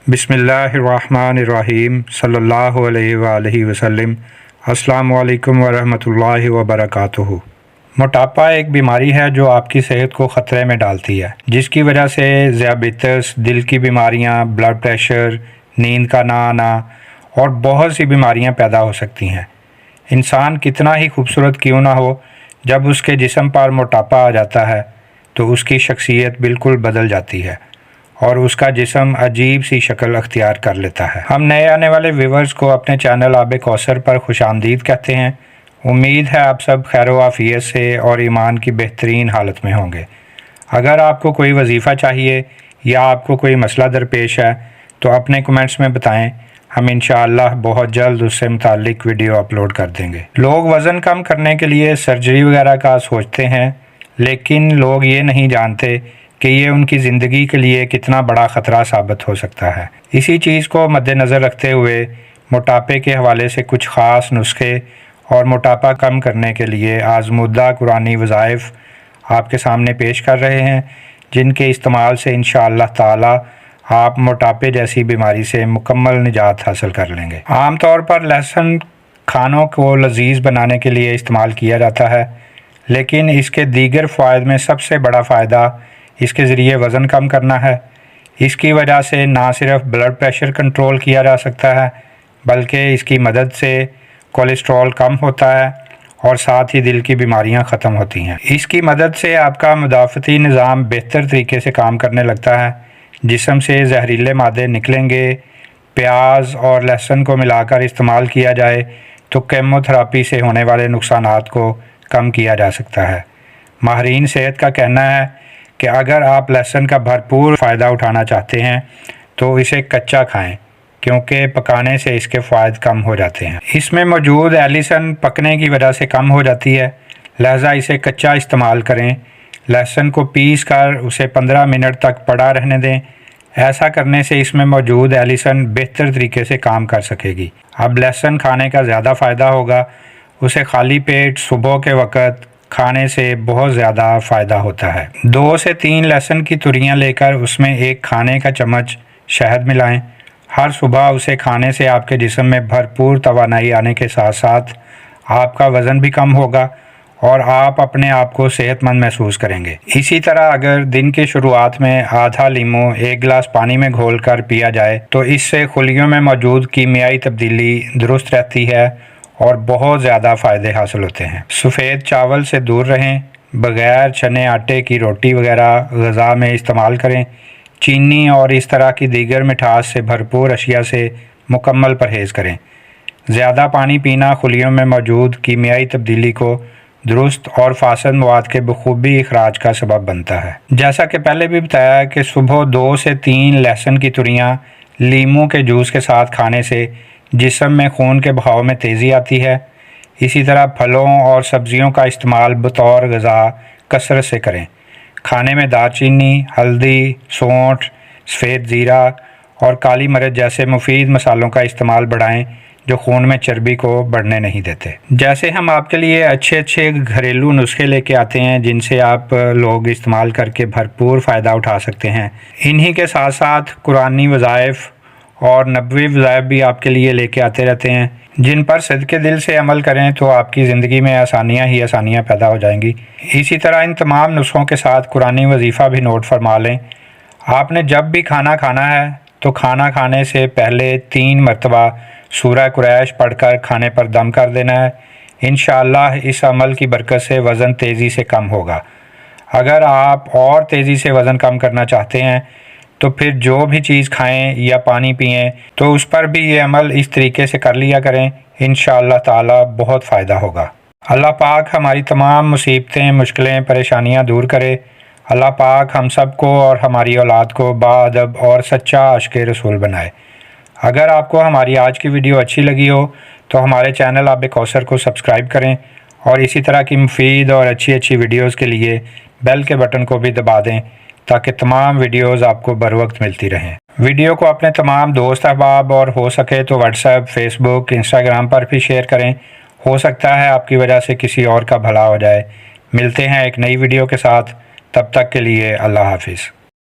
बिस्मिल्लाहिर्रहमानिर्रहीम सल्लल्लाहु अलैहि वआलिहि वसल्लम। अस्सलामु अलैकुम वरहमतुल्लाहि वबरकातुहू। मोटापा एक बीमारी है जो आपकी सेहत को ख़तरे में डालती है, जिसकी वजह से ज़ियाबितस, दिल की बीमारियां, ब्लड प्रेशर, नींद का ना आना और बहुत सी बीमारियां पैदा हो सकती हैं। इंसान कितना ही खूबसूरत क्यों ना हो, जब उसके जिस्म पर मोटापा आ जाता है तो उसकी शख्सियत बिल्कुल बदल जाती है और उसका जिस्म अजीब सी शक्ल अख्तियार कर लेता है। हम नए आने वाले व्यूवर्स को अपने चैनल आबे कौसर पर खुशामदीद कहते हैं। उम्मीद है आप सब खैर व आफियत से और ईमान की बेहतरीन हालत में होंगे। अगर आपको कोई वजीफ़ा चाहिए या आपको कोई मसला दरपेश है तो अपने कमेंट्स में बताएं, हम इंशाअल्लाह बहुत जल्द उससे मुताल्लिक वीडियो अपलोड कर देंगे। लोग वज़न कम करने के लिए सर्जरी वगैरह का सोचते हैं, लेकिन लोग ये नहीं जानते कि ये उनकी ज़िंदगी के लिए कितना बड़ा ख़तरा साबित हो सकता है। इसी चीज़ को मद्देनज़र रखते हुए मोटापे के हवाले से कुछ ख़ास नुस्खे और मोटापा कम करने के लिए आज़मूदा कुरानी वज़ाइफ आपके सामने पेश कर रहे हैं, जिनके इस्तेमाल से इंशाअल्लाह ताला आप मोटापे जैसी बीमारी से मुकम्मल निजात हासिल कर लेंगे। आम तौर पर लहसुन खानों को लजीज बनाने के लिए इस्तेमाल किया जाता है, लेकिन इसके दीगर फ़ायदे में सबसे बड़ा फ़ायदा इसके ज़रिए वज़न कम करना है। इसकी वजह से ना सिर्फ ब्लड प्रेशर कंट्रोल किया जा सकता है, बल्कि इसकी मदद से कोलेस्ट्रॉल कम होता है और साथ ही दिल की बीमारियां ख़त्म होती हैं। इसकी मदद से आपका मुदाफ़ती निज़ाम बेहतर तरीके से काम करने लगता है, जिस्म से जहरीले मादे निकलेंगे। प्याज और लहसुन को मिलाकर इस्तेमाल किया जाए तो केमोथेरापी से होने वाले नुकसानात को कम किया जा सकता है। माहिरीन सेहत का कहना है कि अगर आप लहसुन का भरपूर फ़ायदा उठाना चाहते हैं तो इसे कच्चा खाएं, क्योंकि पकाने से इसके फ़ायदे कम हो जाते हैं। इसमें मौजूद एलिसन पकने की वजह से कम हो जाती है, लिहाजा इसे कच्चा इस्तेमाल करें। लहसुन को पीस कर उसे 15 मिनट तक पड़ा रहने दें। ऐसा करने से इसमें मौजूद एलिसन बेहतर तरीके से काम कर सकेगी। अब लहसुन खाने का ज़्यादा फ़ायदा होगा, उसे खाली पेट सुबह के वक़्त खाने से बहुत ज़्यादा फ़ायदा होता है। 2 से 3 लहसुन की तुरियां लेकर उसमें एक खाने का चम्मच शहद मिलाएं। हर सुबह उसे खाने से आपके जिस्म में भरपूर तवानाई आने के साथ साथ आपका वज़न भी कम होगा और आप अपने आप को सेहतमंद महसूस करेंगे। इसी तरह अगर दिन की शुरुआत में आधा लीमू 1 गिलास पानी में घोल कर पिया जाए तो इससे खुलियों में मौजूद कीमियाई तब्दीली दुरुस्त रहती है और बहुत ज़्यादा फ़ायदे हासिल होते हैं। सफ़ेद चावल से दूर रहें, बग़ैर चने आटे की रोटी वगैरह ग़ज़ा में इस्तेमाल करें। चीनी और इस तरह की दीगर मिठास से भरपूर अशिया से मुकम्मल परहेज़ करें। ज़्यादा पानी पीना खुलियों में मौजूद कीमियाई तब्दीली को दुरुस्त और फासद मवाद के बखूबी अखराज का सबब बनता है। जैसा कि पहले भी बताया कि सुबह 2 से 3 लहसुन की तुरियां लीमू के जूस के साथ खाने से जिस्म में खून के बहाव में तेज़ी आती है। इसी तरह फलों और सब्ज़ियों का इस्तेमाल बतौर ग़ज़ा कसरत से करें। खाने में दालचीनी, हल्दी, सौंठ, सफ़ेद ज़ीरा और काली मिर्च जैसे मुफीद मसालों का इस्तेमाल बढ़ाएं, जो खून में चर्बी को बढ़ने नहीं देते। जैसे हम आपके लिए अच्छे अच्छे घरेलू नुस्खे लेके आते हैं, जिनसे आप लोग इस्तेमाल करके भरपूर फ़ायदा उठा सकते हैं। इन्हीं के साथ साथ कुरानी वज़ाइफ और नबवी वज़ाइफ भी आपके लिए लेके आते रहते हैं, जिन पर सदके दिल से अमल करें तो आपकी ज़िंदगी में आसानियाँ ही आसानियाँ पैदा हो जाएंगी। इसी तरह इन तमाम नुस्खों के साथ कुरानी वजीफ़ा भी नोट फरमा लें। आपने जब भी खाना खाना है तो खाना खाने से पहले 3 मरतबा सूरह कुरैश पढ़कर खाने पर दम कर देना है। इंशाअल्लाह इस अमल की बरकत से वज़न तेज़ी से कम होगा। अगर आप और तेज़ी से वज़न कम करना चाहते हैं तो फिर जो भी चीज़ खाएं या पानी पिएं तो उस पर भी ये अमल इस तरीके से कर लिया करें। इंशाअल्लाह ताला बहुत फ़ायदा होगा। अल्लाह पाक हमारी तमाम मुसीबतें, मुश्किलें, परेशानियां दूर करे। अल्लाह पाक हम सब को और हमारी औलाद को बाअदब और सच्चा आशिक़ रसूल बनाए। अगर आपको हमारी आज की वीडियो अच्छी लगी हो तो हमारे चैनल आबे कौसर को सब्सक्राइब करें और इसी तरह की मुफीद और अच्छी अच्छी वीडियोज़ के लिए बेल के बटन को भी दबा दें, ताकि तमाम वीडियोस आपको बर वक्त मिलती रहें। वीडियो को अपने तमाम दोस्त अहबाब और हो सके तो व्हाट्सएप, फेसबुक, इंस्टाग्राम पर भी शेयर करें। हो सकता है आपकी वजह से किसी और का भला हो जाए। मिलते हैं एक नई वीडियो के साथ, तब तक के लिए अल्लाह हाफिज़।